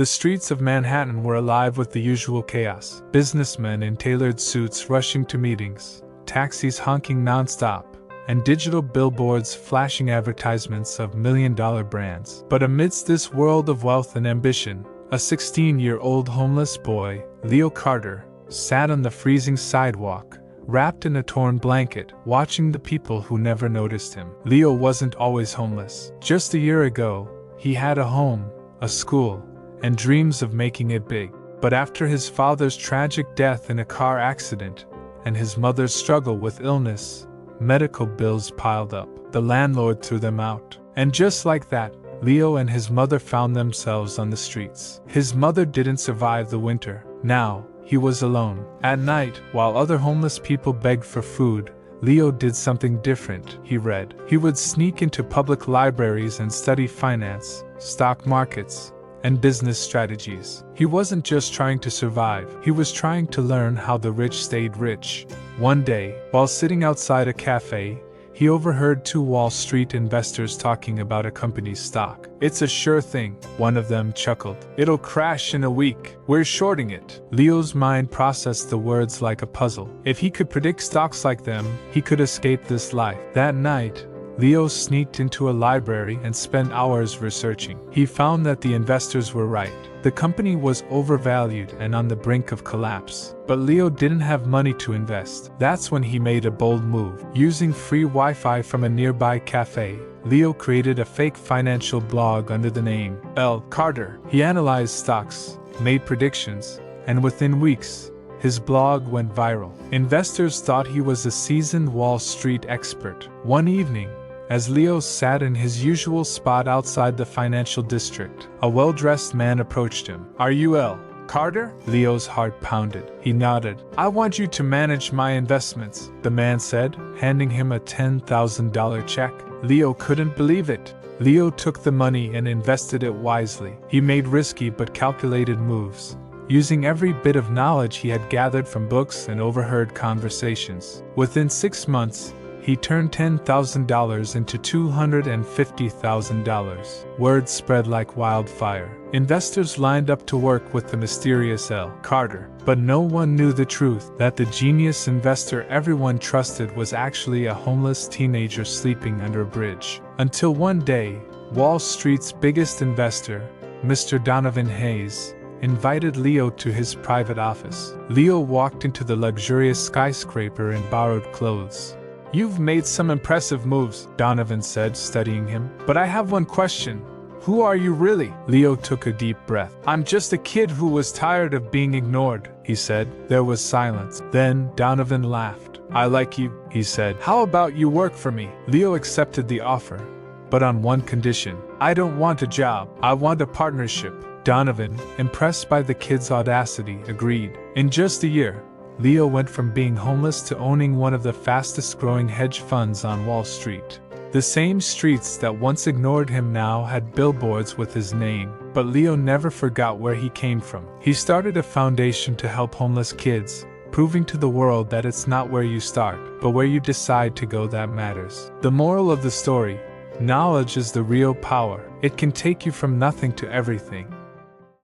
The streets of Manhattan were alive with the usual chaos. Businessmen in tailored suits rushing to meetings, taxis honking nonstop, and digital billboards flashing advertisements of million-dollar brands. But amidst this world of wealth and ambition, a 16-year-old homeless boy, Leo Carter, sat on the freezing sidewalk, wrapped in a torn blanket, watching the people who never noticed him. Leo wasn't always homeless. Just a year ago, he had a home, a school, and dreams of making it big. But after his father's tragic death in a car accident, and his mother's struggle with illness, medical bills piled up. The landlord threw them out. And just like that, Leo and his mother found themselves on the streets. His mother didn't survive the winter. Now, he was alone. At night, while other homeless people begged for food, Leo did something different. He read. He would sneak into public libraries and study finance, stock markets, and business strategies. He wasn't just trying to survive, he was trying to learn how the rich stayed rich. One day, while sitting outside a cafe, he overheard two Wall Street investors talking about a company's stock. "It's a sure thing," one of them chuckled. "It'll crash in a week. We're shorting it." Leo's mind processed the words like a puzzle. If he could predict stocks like them, he could escape this life. That night, Leo sneaked into a library and spent hours researching. He found that the investors were right. The company was overvalued and on the brink of collapse. But Leo didn't have money to invest. That's when he made a bold move. Using free Wi-Fi from a nearby cafe, Leo created a fake financial blog under the name L. Carter. He analyzed stocks, made predictions, and within weeks, his blog went viral. Investors thought he was a seasoned Wall Street expert. One evening, as Leo sat in his usual spot outside the financial district, a well-dressed man approached him. "Are you L. Carter?" Leo's heart pounded. He nodded. "I want you to manage my investments," the man said, handing him a $10,000 check. Leo couldn't believe it. Leo took the money and invested it wisely. He made risky but calculated moves, using every bit of knowledge he had gathered from books and overheard conversations. Within 6 months, he turned $10,000 into $250,000. Word spread like wildfire. Investors lined up to work with the mysterious L. Carter. But no one knew the truth, that the genius investor everyone trusted was actually a homeless teenager sleeping under a bridge. Until one day, Wall Street's biggest investor, Mr. Donovan Hayes, invited Leo to his private office. Leo walked into the luxurious skyscraper in borrowed clothes. "You've made some impressive moves," Donovan said, studying him. "But I have one question. Who are you really?" Leo took a deep breath. "I'm just a kid who was tired of being ignored," he said. There was silence. Then Donovan laughed. "I like you," he said. "How about you work for me?" Leo accepted the offer, but on one condition. "I don't want a job. I want a partnership." Donovan, impressed by the kid's audacity, agreed. In just a year, Leo went from being homeless to owning one of the fastest-growing hedge funds on Wall Street. The same streets that once ignored him now had billboards with his name, but Leo never forgot where he came from. He started a foundation to help homeless kids, proving to the world that it's not where you start, but where you decide to go that matters. The moral of the story: knowledge is the real power. It can take you from nothing to everything.